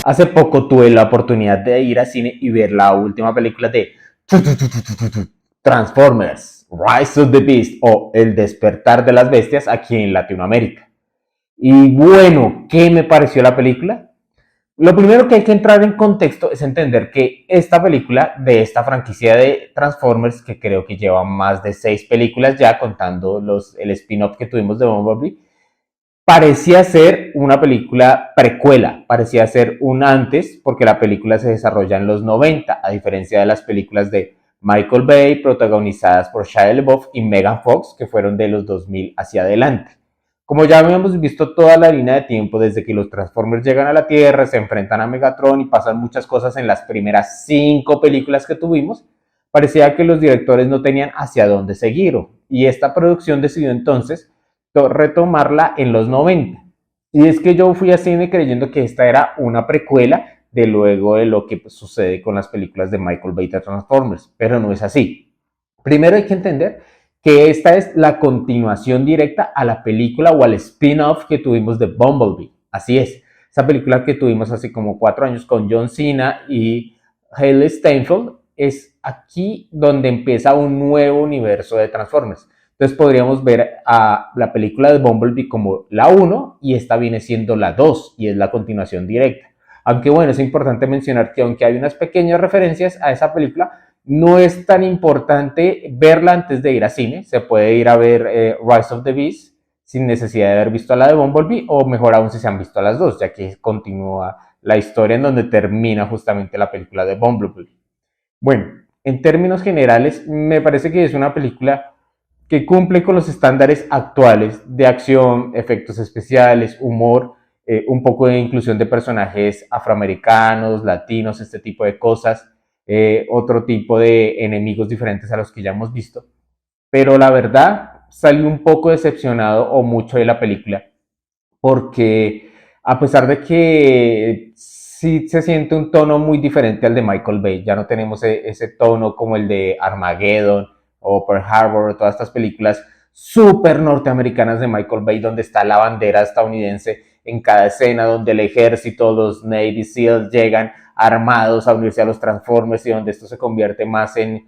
Hace poco tuve la oportunidad de ir al cine y ver la última película de Transformers, Rise of the Beast o El despertar de las bestias aquí en Latinoamérica. Y bueno, ¿qué me pareció la película? Lo primero que hay que entrar en contexto es entender que esta película de esta franquicia de Transformers, que creo que lleva más de 6 películas ya, contando el spin-off que tuvimos de Bumblebee, parecía ser una película precuela, parecía ser un antes, porque la película se desarrolla en los 90, a diferencia de las películas de Michael Bay, protagonizadas por Shia LaBeouf y Megan Fox, que fueron de los 2000 hacia adelante. Como ya habíamos visto toda la línea de tiempo, desde que los Transformers llegan a la Tierra, se enfrentan a Megatron y pasan muchas cosas en las primeras 5 películas que tuvimos, parecía que los directores no tenían hacia dónde seguir. Y esta producción decidió entonces retomarla en los 90. Y es que yo fui a cine creyendo que esta era una precuela de luego de lo que sucede con las películas de Michael Bay de Transformers, pero no es así. Primero hay que entender que esta es la continuación directa a la película o al spin-off que tuvimos de Bumblebee. Así es, esa película que tuvimos hace como 4 años con John Cena y Hailee Steinfeld es aquí donde empieza un nuevo universo de Transformers. Entonces podríamos ver a la película de Bumblebee como la 1 y esta viene siendo la 2 y es la continuación directa. Aunque bueno, es importante mencionar que aunque hay unas pequeñas referencias a esa película, no es tan importante verla antes de ir a cine. Se puede ir a ver Rise of the Beast sin necesidad de haber visto la de Bumblebee, o mejor aún si se han visto las dos, ya que continúa la historia en donde termina justamente la película de Bumblebee. Bueno, en términos generales, me parece que es una película que cumple con los estándares actuales de acción, efectos especiales, humor, un poco de inclusión de personajes afroamericanos, latinos, este tipo de cosas, otro tipo de enemigos diferentes a los que ya hemos visto. Pero la verdad, salí un poco decepcionado o mucho de la película, porque a pesar de que sí se siente un tono muy diferente al de Michael Bay, ya no tenemos ese tono como el de Armageddon o Pearl Harbor, todas estas películas súper norteamericanas de Michael Bay, donde está la bandera estadounidense en cada escena, donde el ejército, los Navy SEALs llegan armados a unirse a los Transformers y donde esto se convierte más en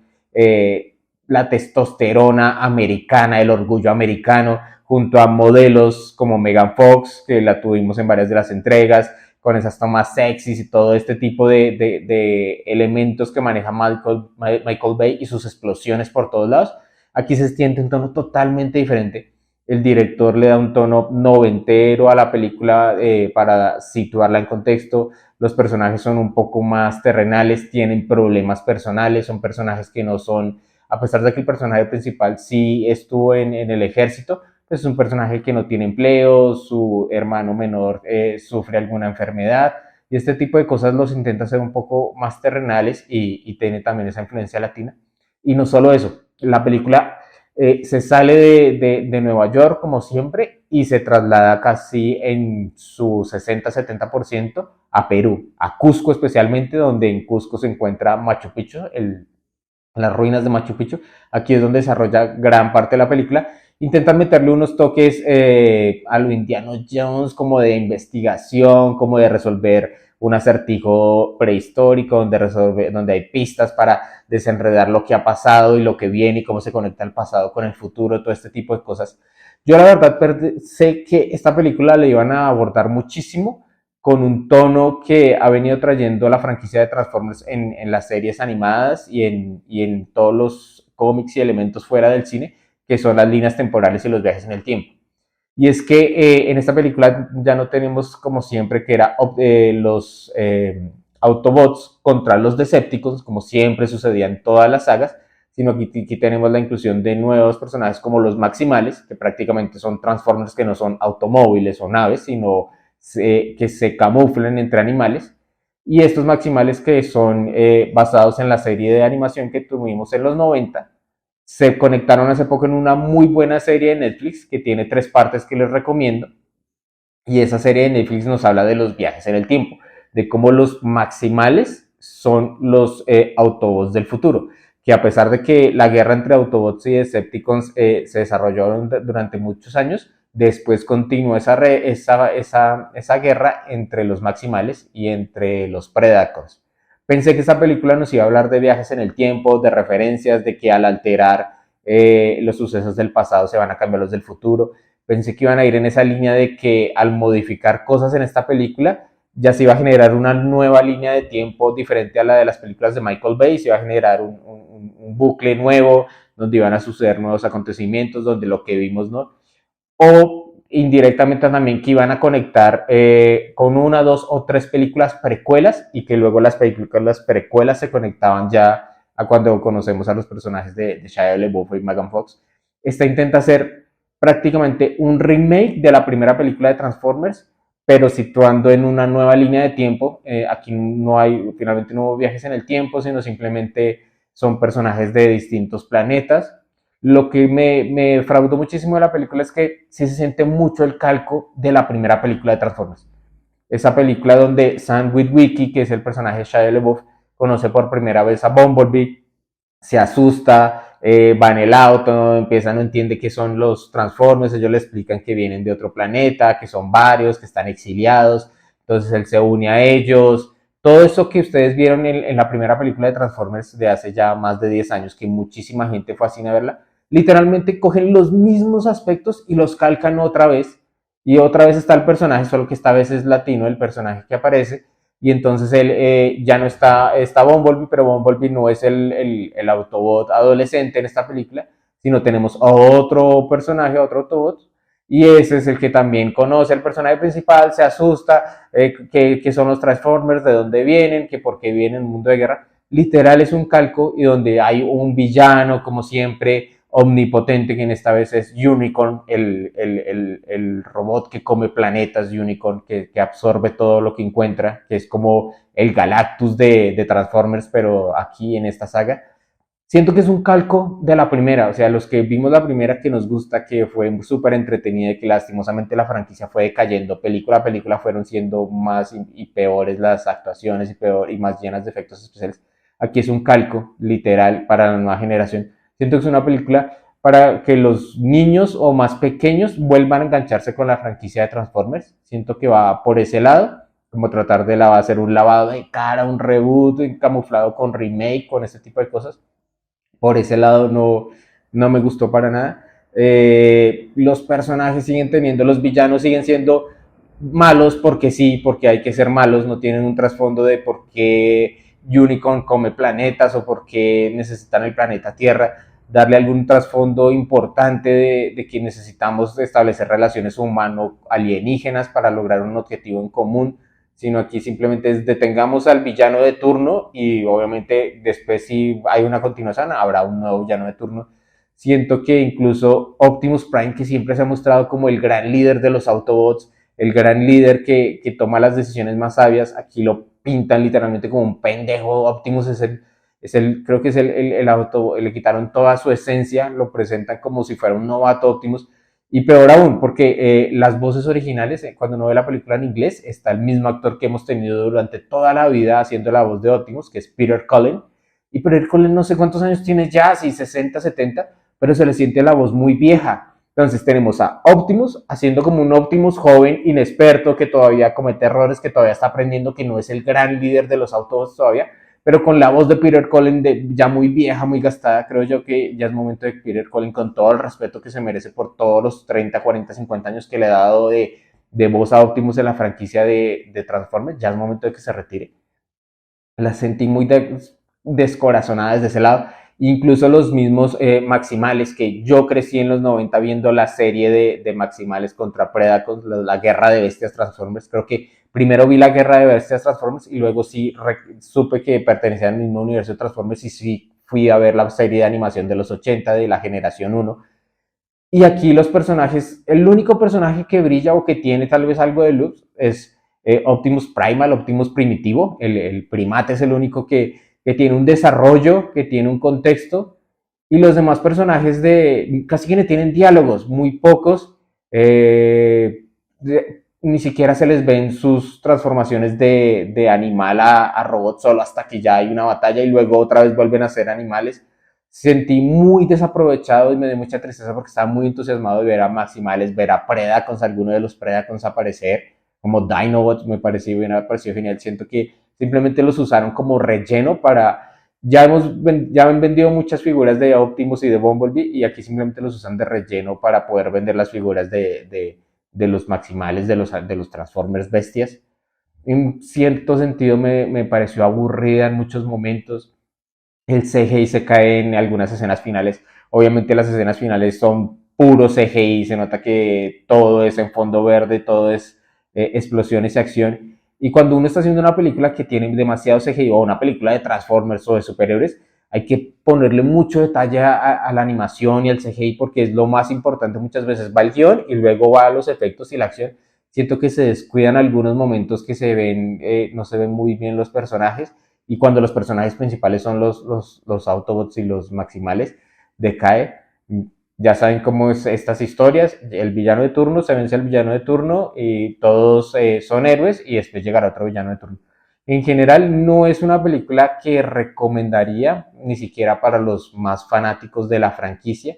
la testosterona americana, el orgullo americano, junto a modelos como Megan Fox, que la tuvimos en varias de las entregas, con esas tomas sexys y todo este tipo de elementos que maneja Michael Bay y sus explosiones por todos lados. Aquí se siente un tono totalmente diferente. El director le da un tono noventero a la película para situarla en contexto. Los personajes son un poco más terrenales, tienen problemas personales, son personajes que no son, a pesar de que el personaje principal sí estuvo en el ejército, pues es un personaje que no tiene empleo, su hermano menor sufre alguna enfermedad y este tipo de cosas los intenta hacer un poco más terrenales y tiene también esa influencia latina. Y no solo eso, la película se sale de Nueva York como siempre y se traslada casi en su 60-70% a Perú, a Cusco especialmente, donde en Cusco se encuentra Machu Picchu, las ruinas de Machu Picchu. Aquí es donde desarrolla gran parte de la película. Intentan meterle unos toques a lo Indiana Jones, como de investigación, como de resolver un acertijo prehistórico, donde hay pistas para desenredar lo que ha pasado y lo que viene y cómo se conecta el pasado con el futuro, todo este tipo de cosas. Yo la verdad sé que esta película le iban a abordar muchísimo con un tono que ha venido trayendo la franquicia de Transformers en las series animadas y en todos los cómics y elementos fuera del cine, que son las líneas temporales y los viajes en el tiempo. Y es que en esta película ya no tenemos como siempre que era los Autobots contra los Decepticons, como siempre sucedía en todas las sagas, sino que aquí tenemos la inclusión de nuevos personajes como los Maximales, que prácticamente son Transformers que no son automóviles o naves, sino que se camuflan entre animales. Y estos Maximales que son basados en la serie de animación que tuvimos en los 90, se conectaron hace poco en una muy buena serie de Netflix que tiene 3 partes que les recomiendo. Y esa serie de Netflix nos habla de los viajes en el tiempo, de cómo los Maximales son los Autobots del futuro, que a pesar de que la guerra entre Autobots y Decepticons se desarrolló durante muchos años, después continúa esa guerra entre los Maximales y entre los Predacons. Pensé que esta película nos iba a hablar de viajes en el tiempo, de referencias, de que al alterar los sucesos del pasado se van a cambiar los del futuro. Pensé que iban a ir en esa línea de que al modificar cosas en esta película ya se iba a generar una nueva línea de tiempo diferente a la de las películas de Michael Bay, se iba a generar un bucle nuevo donde iban a suceder nuevos acontecimientos, donde lo que vimos, ¿no? O indirectamente también que iban a conectar con una, dos o tres películas precuelas y que luego las películas precuelas se conectaban ya a cuando conocemos a los personajes de Shia LaBeouf y Megan Fox. Esta intenta hacer prácticamente un remake de la primera película de Transformers, pero situando en una nueva línea de tiempo. Aquí finalmente no hubo viajes en el tiempo, sino simplemente son personajes de distintos planetas. Lo que me fraudó muchísimo de la película es que sí se siente mucho el calco de la primera película de Transformers. Esa película donde Sam Witwicky, que es el personaje de Shia LaBeouf, conoce por primera vez a Bumblebee, se asusta, va en el auto, empieza, no entiende qué son los Transformers, ellos le explican que vienen de otro planeta, que son varios, que están exiliados, entonces él se une a ellos. Todo eso que ustedes vieron en la primera película de Transformers de hace ya más de 10 años, que muchísima gente fue a cine a verla, literalmente cogen los mismos aspectos y los calcan otra vez, y otra vez está el personaje, solo que esta vez es latino el personaje que aparece, y entonces él ya no está Bumblebee, pero Bumblebee no es el Autobot adolescente en esta película, sino tenemos a otro personaje, otro Autobot, y ese es el que también conoce al personaje principal, se asusta, que son los Transformers, de dónde vienen, que por qué vienen en un mundo de guerra. Literal es un calco y donde hay un villano, como siempre, omnipotente, que en esta vez es Unicorn, el robot que come planetas, Unicorn, que absorbe todo lo que encuentra, que es como el Galactus de Transformers, pero aquí en esta saga. Siento que es un calco de la primera, o sea, los que vimos la primera que nos gusta, que fue súper entretenida y que lastimosamente la franquicia fue decayendo, película a película fueron siendo más y peores las actuaciones y más llenas de efectos especiales. Aquí es un calco, literal, para la nueva generación. Siento que es una película para que los niños o más pequeños vuelvan a engancharse con la franquicia de Transformers. Siento que va por ese lado, como tratar de hacer un lavado de cara, un reboot camuflado con remake, con ese tipo de cosas. Por ese lado no me gustó para nada. Los personajes siguen teniendo, los villanos siguen siendo malos porque sí, porque hay que ser malos, no tienen un trasfondo de por qué Unicorn come planetas o por qué necesitan el planeta Tierra, darle algún trasfondo importante de que necesitamos establecer relaciones humano-alienígenas para lograr un objetivo en común, sino aquí simplemente es detengamos al villano de turno y obviamente después si hay una continuación habrá un nuevo villano de turno. Siento que incluso Optimus Prime, que siempre se ha mostrado como el gran líder de los Autobots, el gran líder que toma las decisiones más sabias, aquí lo pintan literalmente como un pendejo. Optimus creo que es el auto, le quitaron toda su esencia, lo presentan como si fuera un novato Optimus. Y peor aún, porque las voces originales, cuando uno ve la película en inglés, está el mismo actor que hemos tenido durante toda la vida haciendo la voz de Optimus, que es Peter Cullen. Y Peter Cullen no sé cuántos años tiene ya, si 60, 70, pero se le siente la voz muy vieja. Entonces tenemos a Optimus haciendo como un Optimus joven, inexperto, que todavía comete errores, que todavía está aprendiendo, que no es el gran líder de los Autobots todavía, pero con la voz de Peter Cullen ya muy vieja, muy gastada. Creo yo que ya es momento de que Peter Cullen, con todo el respeto que se merece por todos los 30, 40, 50 años que le ha dado de voz a Optimus en la franquicia de Transformers, ya es momento de que se retire. La sentí muy descorazonada desde ese lado. Incluso los mismos Maximales, que yo crecí en los 90 viendo la serie de Maximales contra Predacons, la guerra de bestias Transformers. Creo que primero vi la guerra de bestias Transformers y luego sí supe que pertenecía al mismo universo de Transformers y sí fui a ver la serie de animación de los 80 de la generación 1. Y aquí los personajes, el único personaje que brilla o que tiene tal vez algo de luz es Optimus Primal, Optimus Primitivo. El primate es el único que tiene un desarrollo, que tiene un contexto. Y los demás personajes casi que no tienen diálogos, muy pocos. Ni siquiera se les ven sus transformaciones de animal a robot, solo hasta que ya hay una batalla y luego otra vez vuelven a ser animales. sentí muy desaprovechado y me dio mucha tristeza porque estaba muy entusiasmado de ver a Maximales, ver a Predacons, alguno de los Predacons aparecer, como Dinobots, me pareció genial. Siento que simplemente los usaron como relleno para... Ya han vendido muchas figuras de Optimus y de Bumblebee y aquí simplemente los usan de relleno para poder vender las figuras de los Maximales, de los Transformers bestias. En cierto sentido me pareció aburrida en muchos momentos. El CGI se cae en algunas escenas finales. Obviamente las escenas finales son puro CGI, se nota que todo es en fondo verde, todo es explosiones y acción. Y cuando uno está haciendo una película que tiene demasiado CGI o una película de Transformers o de superhéroes, hay que ponerle mucho detalle a la animación y al CGI porque es lo más importante. Muchas veces va el guión y luego va a los efectos y la acción. Siento que se descuidan algunos momentos que se ven, no se ven muy bien los personajes y cuando los personajes principales son los Autobots y los Maximales, decae. Ya saben cómo es estas historias, el villano de turno, se vence el villano de turno y todos son héroes y después llegará otro villano de turno. En general no es una película que recomendaría ni siquiera para los más fanáticos de la franquicia.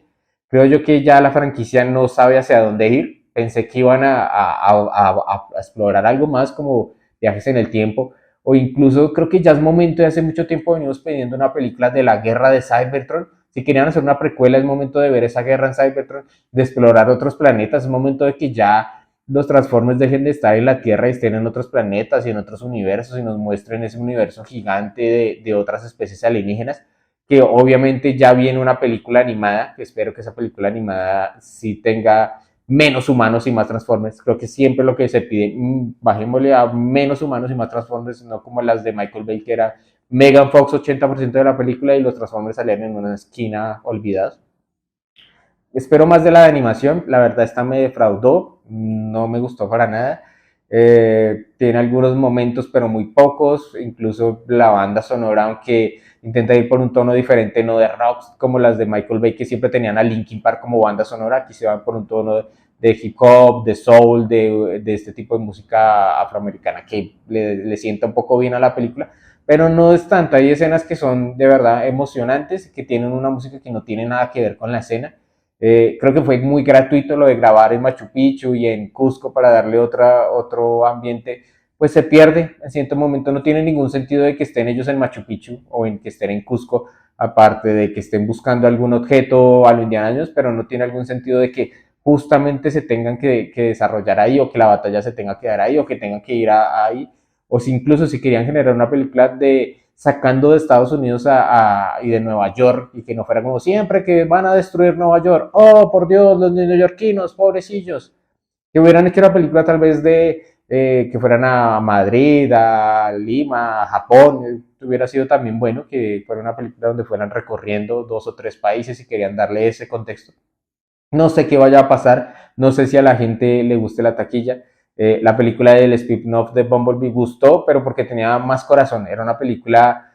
Creo yo que ya la franquicia no sabe hacia dónde ir. Pensé que iban a explorar algo más como viajes en el tiempo, o incluso creo que ya es momento, y hace mucho tiempo venimos pidiendo una película de la guerra de Cybertron. Si querían hacer una precuela, es momento de ver esa guerra en Cybertron, de explorar otros planetas, es momento de que ya los Transformers dejen de estar en la Tierra y estén en otros planetas y en otros universos y nos muestren ese universo gigante de otras especies alienígenas, que obviamente ya viene una película animada, que espero que esa película animada sí tenga menos humanos y más Transformers. Creo que siempre lo que se pide, bajémosle a menos humanos y más Transformers, no como las de Michael Bay, que era Megan Fox 80% de la película y los Transformers salían en una esquina olvidados. Espero más de la de animación, la verdad esta me defraudó, no me gustó para nada. Tiene algunos momentos, pero muy pocos, incluso la banda sonora, aunque intenta ir por un tono diferente, no de rock como las de Michael Bay, que siempre tenían a Linkin Park como banda sonora, aquí se van por un tono de hip hop, de soul, de este tipo de música afroamericana que le sienta un poco bien a la película, pero no es tanto, hay escenas que son de verdad emocionantes, que tienen una música que no tiene nada que ver con la escena. Creo que fue muy gratuito lo de grabar en Machu Picchu y en Cusco para darle otro ambiente, pues se pierde. En cierto momento no tiene ningún sentido de que estén ellos en Machu Picchu o en que estén en Cusco, aparte de que estén buscando algún objeto a lo Indiana Jones, pero no tiene algún sentido de que justamente se tengan que desarrollar ahí o que la batalla se tenga que dar ahí o que tengan que ir ahí. O si incluso si querían generar una película de sacando de Estados Unidos y de Nueva York y que no fuera como siempre que van a destruir Nueva York. Oh, por Dios, los neoyorquinos, pobrecillos. Que hubieran hecho una película tal vez de que fueran a Madrid, a Lima, a Japón. Hubiera sido también bueno que fuera una película donde fueran recorriendo 2 o 3 países y querían darle ese contexto. No sé qué vaya a pasar, no sé si a la gente le guste la taquilla. La película del spin-off de Bumblebee gustó, pero porque tenía más corazón. Era una película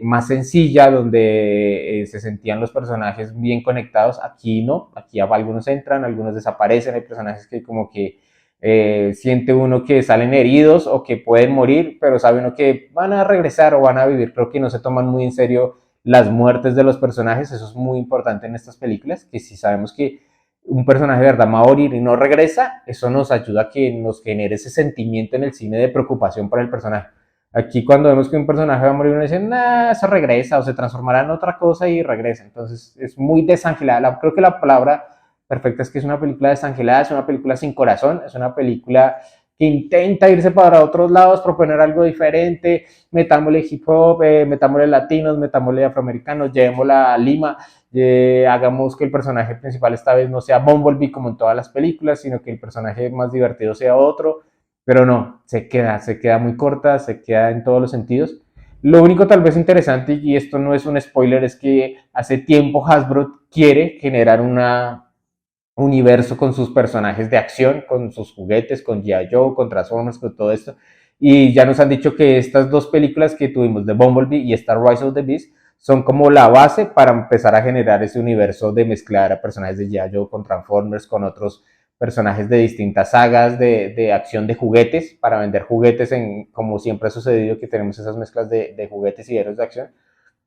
más sencilla, donde se sentían los personajes bien conectados. Aquí no, aquí algunos entran, algunos desaparecen. Hay personajes que como que siente uno que salen heridos o que pueden morir, pero sabe uno que van a regresar o van a vivir. Creo que no se toman muy en serio las muertes de los personajes. Eso es muy importante en estas películas, que si sabemos que un personaje de verdad va a morir y no regresa, eso nos ayuda a que nos genere ese sentimiento en el cine de preocupación por el personaje. Aquí cuando vemos que un personaje va a morir, uno dice, nah, eso regresa o se transformará en otra cosa y regresa. Entonces es muy desangelada. Creo que la palabra perfecta es que es una película desangelada, es una película sin corazón, es una película que intenta irse para otros lados, proponer algo diferente, metámosle hip hop, metámosle latinos, metámosle afroamericanos, llevémosla a Lima, hagamos que el personaje principal esta vez no sea Bumblebee como en todas las películas, sino que el personaje más divertido sea otro, pero no, se queda muy corta, se queda en todos los sentidos. Lo único tal vez interesante, y esto no es un spoiler, es que hace tiempo Hasbro quiere generar una universo con sus personajes de acción, con sus juguetes, con G.I. Joe, con Transformers, con todo esto. Y ya nos han dicho que estas 2 películas que tuvimos de Bumblebee y Star Rise of the Beast son como la base para empezar a generar ese universo de mezclar a personajes de G.I. Joe con Transformers, con otros personajes de distintas sagas de acción de juguetes, para vender juguetes, como siempre ha sucedido que tenemos esas mezclas de juguetes y héroes de acción.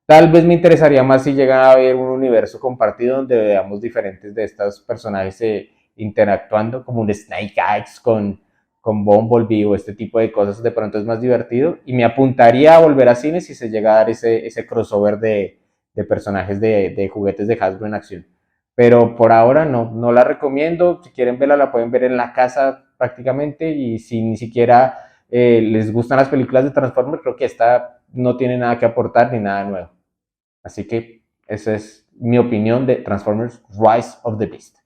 Tal vez me interesaría más si llega a haber un universo compartido donde veamos diferentes de estos personajes interactuando, como un Snake Eyes con Bumblebee o este tipo de cosas. De pronto es más divertido y me apuntaría a volver a cine si se llega a dar ese crossover de personajes de juguetes de Hasbro en acción. Pero por ahora no la recomiendo. Si quieren verla, la pueden ver en la casa prácticamente. Y si ni siquiera les gustan las películas de Transformers, creo que esta no tiene nada que aportar ni nada nuevo. Así que esa es mi opinión de Transformers Rise of the Beast.